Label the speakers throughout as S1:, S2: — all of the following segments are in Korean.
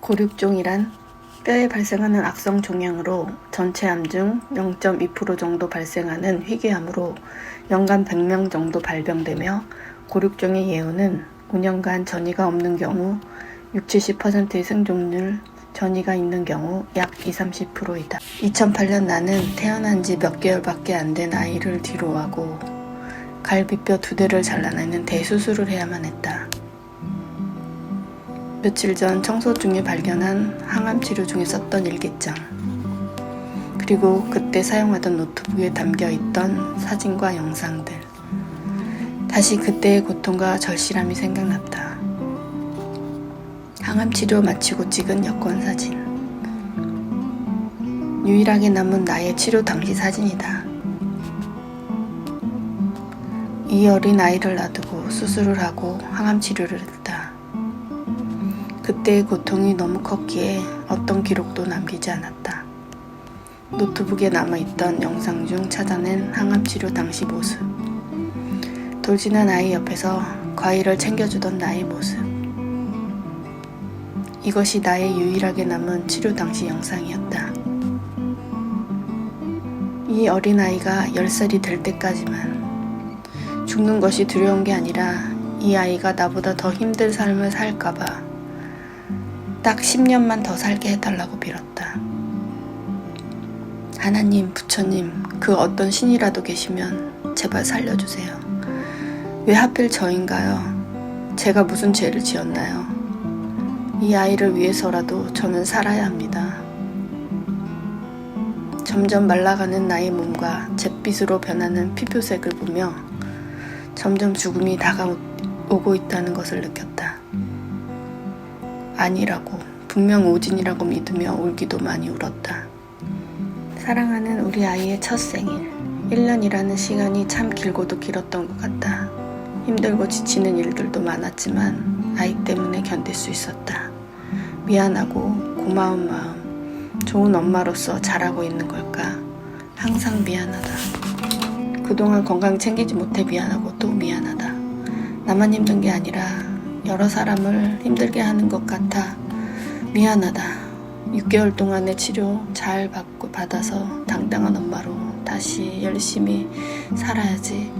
S1: 고륙종이란 뼈에 발생하는 악성 종양으로 전체 암 중 0.2% 정도 발생하는 희귀암으로 연간 100명 정도 발병되며 고륙종의 예후는 5년간 전이가 없는 경우 60-70%의 생존율, 전이가 있는 경우 약 20-30%이다. 2008년 나는 태어난 지 몇 개월밖에 안 된 아이를 뒤로하고 갈비뼈 2대를 잘라내는 대수술을 해야만 했다. 며칠 전 청소 중에 발견한 항암 치료 중에 썼던 일기장, 그리고 그때 사용하던 노트북에 담겨있던 사진과 영상들. 다시 그때의 고통과 절실함이 생각났다. 항암 치료 마치고 찍은 여권 사진. 유일하게 남은 나의 치료 당시 사진이다. 이 어린 아이를 놔두고 수술을 하고 항암 치료를 했다. 그때의 고통이 너무 컸기에 어떤 기록도 남기지 않았다. 노트북에 남아있던 영상 중 찾아낸 항암 치료 당시 모습. 돌진한 아이 옆에서 과일을 챙겨주던 나의 모습. 이것이 나의 유일하게 남은 치료 당시 영상이었다. 이 어린아이가 10살이 될 때까지만 죽는 것이 두려운 게 아니라 이 아이가 나보다 더 힘든 삶을 살까봐 딱 10년만 더 살게 해달라고 빌었다. 하나님, 부처님, 그 어떤 신이라도 계시면 제발 살려주세요. 왜 하필 저인가요? 제가 무슨 죄를 지었나요? 이 아이를 위해서라도 저는 살아야 합니다. 점점 말라가는 나의 몸과 잿빛으로 변하는 피부색을 보며 점점 죽음이 다가오고 있다는 것을 느꼈다. 아니라고, 분명 오진이라고 믿으며 울기도 많이 울었다. 사랑하는 우리 아이의 첫 생일. 1년이라는 시간이 참 길고도 길었던 것 같다. 힘들고 지치는 일들도 많았지만 아이 때문에 견딜 수 있었다. 미안하고 고마운 마음, 좋은 엄마로서 잘하고 있는 걸까? 항상 미안하다. 그동안 건강 챙기지 못해 미안하고 또 미안하다. 나만 힘든 게 아니라 여러 사람을 힘들게 하는 것 같아 미안하다. 6개월 동안의 치료 잘 받아서 당당한 엄마로 다시 열심히 살아야지.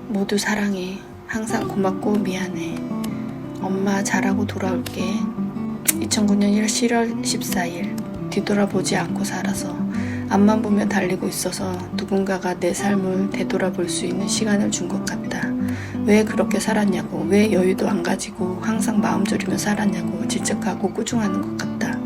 S1: 모두 사랑해. 항상 고맙고 미안해. 엄마 잘하고 돌아올게. 2009년 7월 14일. 뒤돌아보지 않고 살아서 앞만 보며 달리고 있어서 누군가가 내 삶을 되돌아볼 수 있는 시간을 준 것 같다. 왜 그렇게 살았냐고, 왜 여유도 안 가지고 항상 마음 졸이며 살았냐고 질책하고 꾸중하는 것 같다.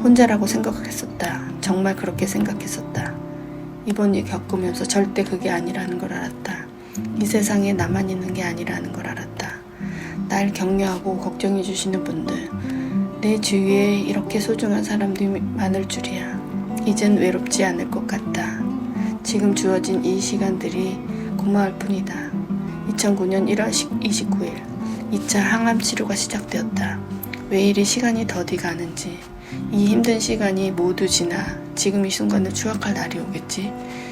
S1: 혼자라고 생각했었다. 정말 그렇게 생각했었다. 이번 일 겪으면서 절대 그게 아니라는 걸 알았다. 이 세상에 나만 있는 게 아니라는 걸 알았다. 날 격려하고 걱정해 주시는 분들, 내 주위에 이렇게 소중한 사람들이 많을 줄이야. 이젠 외롭지 않을 것 같다. 지금 주어진 이 시간들이 고마울 뿐이다. 2009년 1월 29일 2차 항암 치료가 시작되었다. 왜 이리 시간이 더디 가는지, 이 힘든 시간이 모두 지나 지금 이 순간을 추억할 날이 오겠지.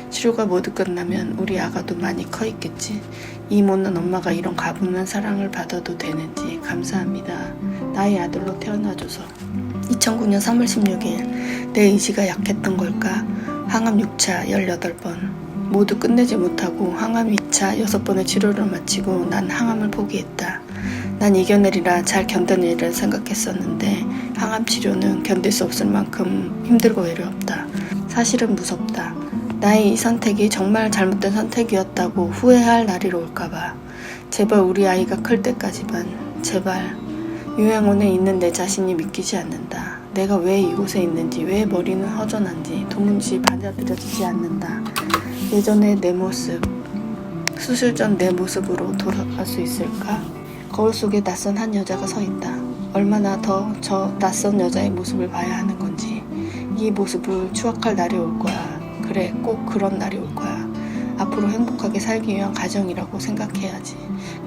S1: 치료가 모두 끝나면 우리 아가도 많이 커 있겠지. 이 못난 엄마가 이런 가분한 사랑을 받아도 되는지 감사합니다. 나의 아들로 태어나줘서. 2009년 3월 16일 내 의지가 약했던 걸까? 항암 6차 18번 모두 끝내지 못하고 항암 2차 6번의 치료를 마치고 난 항암을 포기했다. 난 이겨내리라 잘 견뎌내리라 생각했었는데 항암 치료는 견딜 수 없을 만큼 힘들고 외롭다. 사실은 무섭다. 나의 이 선택이 정말 잘못된 선택이었다고 후회할 날이 올까봐. 제발 우리 아이가 클 때까지만, 제발. 요양원에 있는 내 자신이 믿기지 않는다. 내가 왜 이곳에 있는지, 왜 머리는 허전한지 도무지 받아들여지지 않는다. 예전의 내 모습, 수술 전 내 모습으로 돌아갈 수 있을까? 거울 속에 낯선 한 여자가 서 있다. 얼마나 더 저 낯선 여자의 모습을 봐야 하는 건지. 이 모습을 추억할 날이 올 거야. 그래, 꼭 그런 날이 올 거야. 앞으로 행복하게 살기 위한 과정이라고 생각해야지.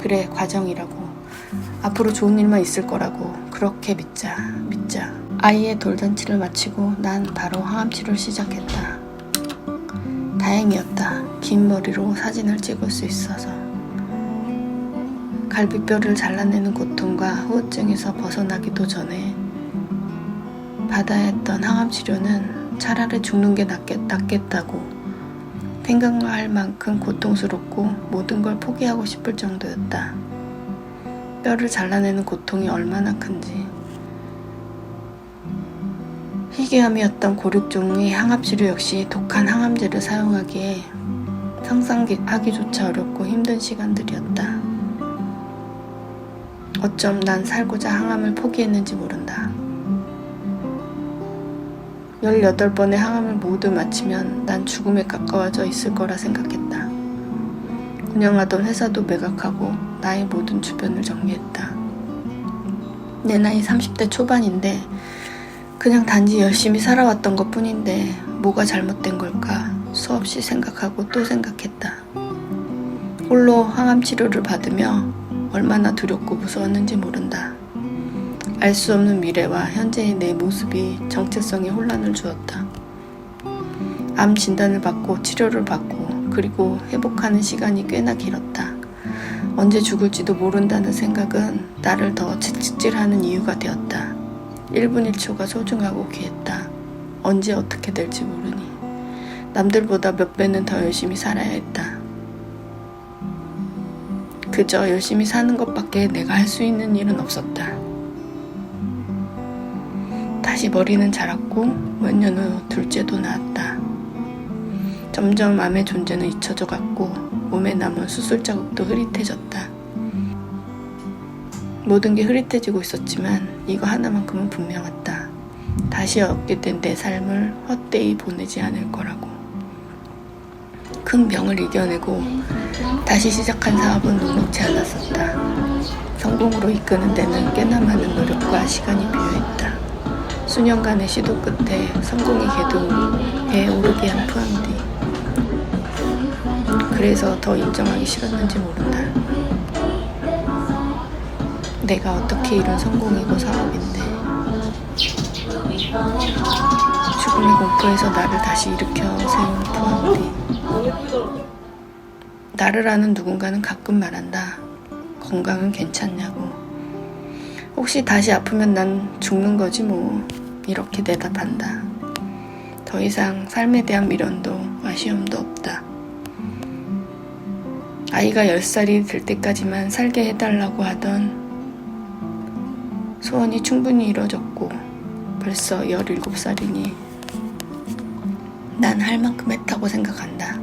S1: 그래, 과정이라고. 앞으로 좋은 일만 있을 거라고. 그렇게 믿자. 아이의 돌잔치를 마치고 난 바로 항암치료를 시작했다. 다행이었다. 긴 머리로 사진을 찍을 수 있어서. 갈비뼈를 잘라내는 고통과 후유증에서 벗어나기도 전에 받아야 했던 항암 치료는 차라리 죽는 게 낫겠다고 생각할 만큼 고통스럽고 모든 걸 포기하고 싶을 정도였다. 뼈를 잘라내는 고통이 얼마나 큰지. 희귀암이었던 고륙종의 항암치료 역시 독한 항암제를 사용하기에 상상하기조차 어렵고 힘든 시간들이었다. 어쩜 난 살고자 항암을 포기했는지 모른다. 18번의 항암을 모두 마치면 난 죽음에 가까워져 있을 거라 생각했다. 운영하던 회사도 매각하고 나의 모든 주변을 정리했다. 내 나이 30대 초반인데 그냥 단지 열심히 살아왔던 것 뿐인데 뭐가 잘못된 걸까 수없이 생각하고 또 생각했다. 홀로 항암 치료를 받으며 얼마나 두렵고 무서웠는지 모른다. 알 수 없는 미래와 현재의 내 모습이 정체성에 혼란을 주었다. 암 진단을 받고 치료를 받고 그리고 회복하는 시간이 꽤나 길었다. 언제 죽을지도 모른다는 생각은 나를 더 채찍질하는 이유가 되었다. 1분 1초가 소중하고 귀했다. 언제 어떻게 될지 모르니 남들보다 몇 배는 더 열심히 살아야 했다. 그저 열심히 사는 것밖에 내가 할 수 있는 일은 없었다. 다시 머리는 자랐고 몇 년 후 둘째도 낳았다. 점점 암의 존재는 잊혀져 갔고 몸에 남은 수술 자국도 흐릿해졌다. 모든 게 흐릿해지고 있었지만 이거 하나만큼은 분명했다. 다시 얻게 된 내 삶을 헛되이 보내지 않을 거라고. 큰 병을 이겨내고 다시 시작한 사업은 녹록지 않았었다. 성공으로 이끄는 데는 꽤나 많은 노력과 시간이 필요했다. 수년간의 시도 끝에 성공의 궤도에 오르게 한 푸암디. 그래서 더 인정하기 싫었는지 모른다. 내가 어떻게 이룬 성공이고 사업인데 죽음의 공포에서 나를 다시 일으켜 세운 푸암디. 나를 아는 누군가는 가끔 말한다. 건강은 괜찮냐고. 혹시 다시 아프면 난 죽는 거지 뭐. 이렇게 대답한다. 더 이상 삶에 대한 미련도 아쉬움도 없다. 아이가 10살이 될 때까지만 살게 해달라고 하던 소원이 충분히 이뤄졌고 벌써 17살이니 난 할 만큼 했다고 생각한다.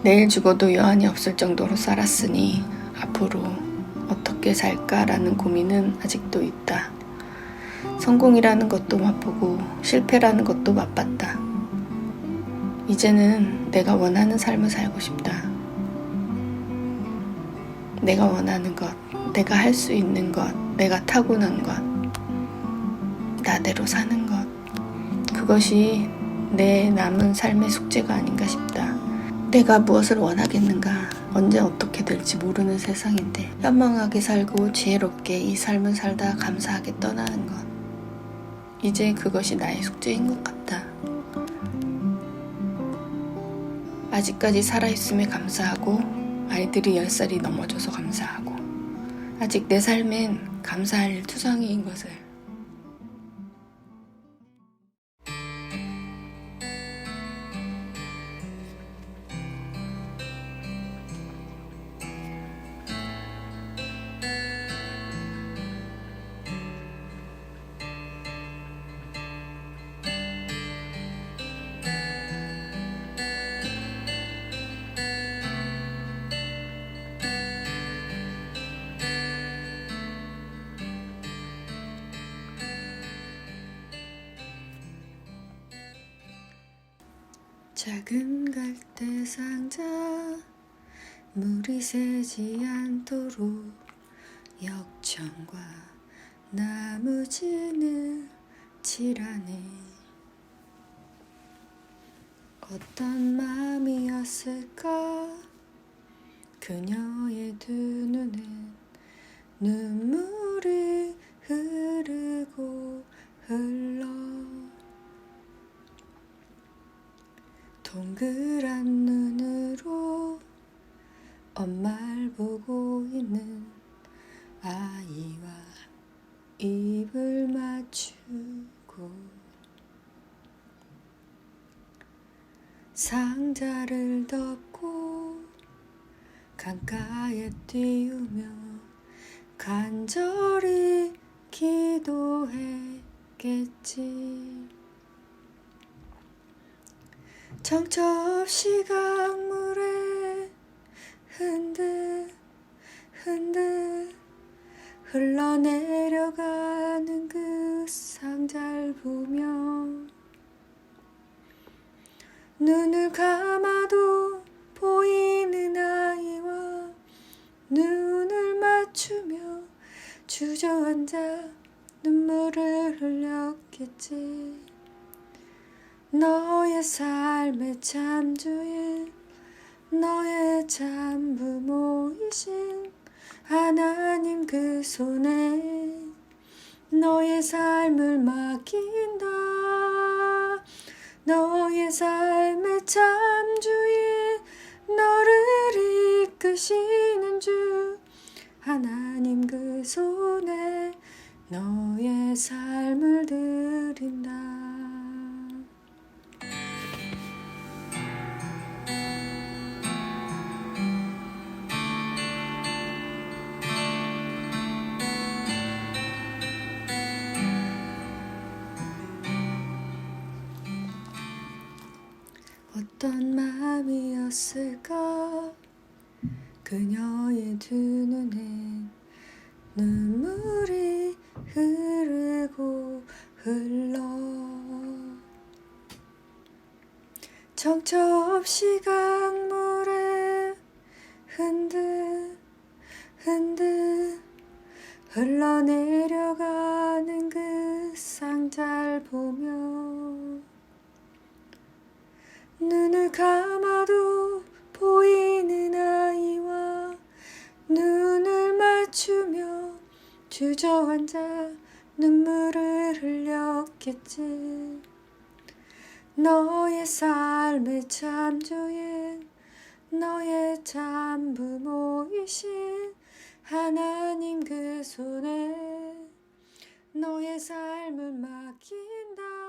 S1: 내일 죽어도 여한이 없을 정도로 살았으니 앞으로 어떻게 살까라는 고민은 아직도 있다. 성공이라는 것도 맛보고 실패라는 것도 맛봤다. 이제는 내가 원하는 삶을 살고 싶다. 내가 원하는 것, 내가 할 수 있는 것, 내가 타고난 것, 나대로 사는 것. 그것이 내 남은 삶의 숙제가 아닌가 싶다. 내가 무엇을 원하겠는가? 언제 어떻게 될지 모르는 세상인데 현명하게 살고 지혜롭게 이 삶을 살다 감사하게 떠나는 것. 이제 그것이 나의 숙제인 것 같다. 아직까지 살아있음에 감사하고 아이들이 10살이 넘어져서 감사하고 아직 내 삶엔 감사할 일 투성이인 것을. 작은 갈대 상자 물이 새지 않도록 역청과 나무진을 칠하네. 어떤 마음이었을까 그녀의 두 눈엔 눈물이 흐르고 흘러 동그란 눈으로 엄마를 보고 있는 아이와 입을 맞추고 상자를 덮고 강가에 띄우며 간절히 기도했겠지. 정처 없이 강물에 흔들 흘러내려가는 그 상자를 보며 눈을 감아도 보이는 아이와 눈을 맞추며 주저앉아 눈물을 흘렸겠지. 너의 삶의 참주인, 너의 참부모이신 하나님 그 손에 너의 삶을 맡긴다. 너의 삶의 참주인, 너를 이끄시는 주 하나님 그 손에 너의 삶을 드린다. 어떤 마음이었을까? 그녀의 두 눈엔 눈물이 흐르고 흘러 정처 없이 강물에 흔들 흘러내려가는 그 상자를 보며 눈을 감아도 보이는 아이와 눈을 맞추며 주저앉아 눈물을 흘렸겠지. 너의 삶의 참주인, 너의 참부모이신 하나님 그 손에 너의 삶을 맡긴다.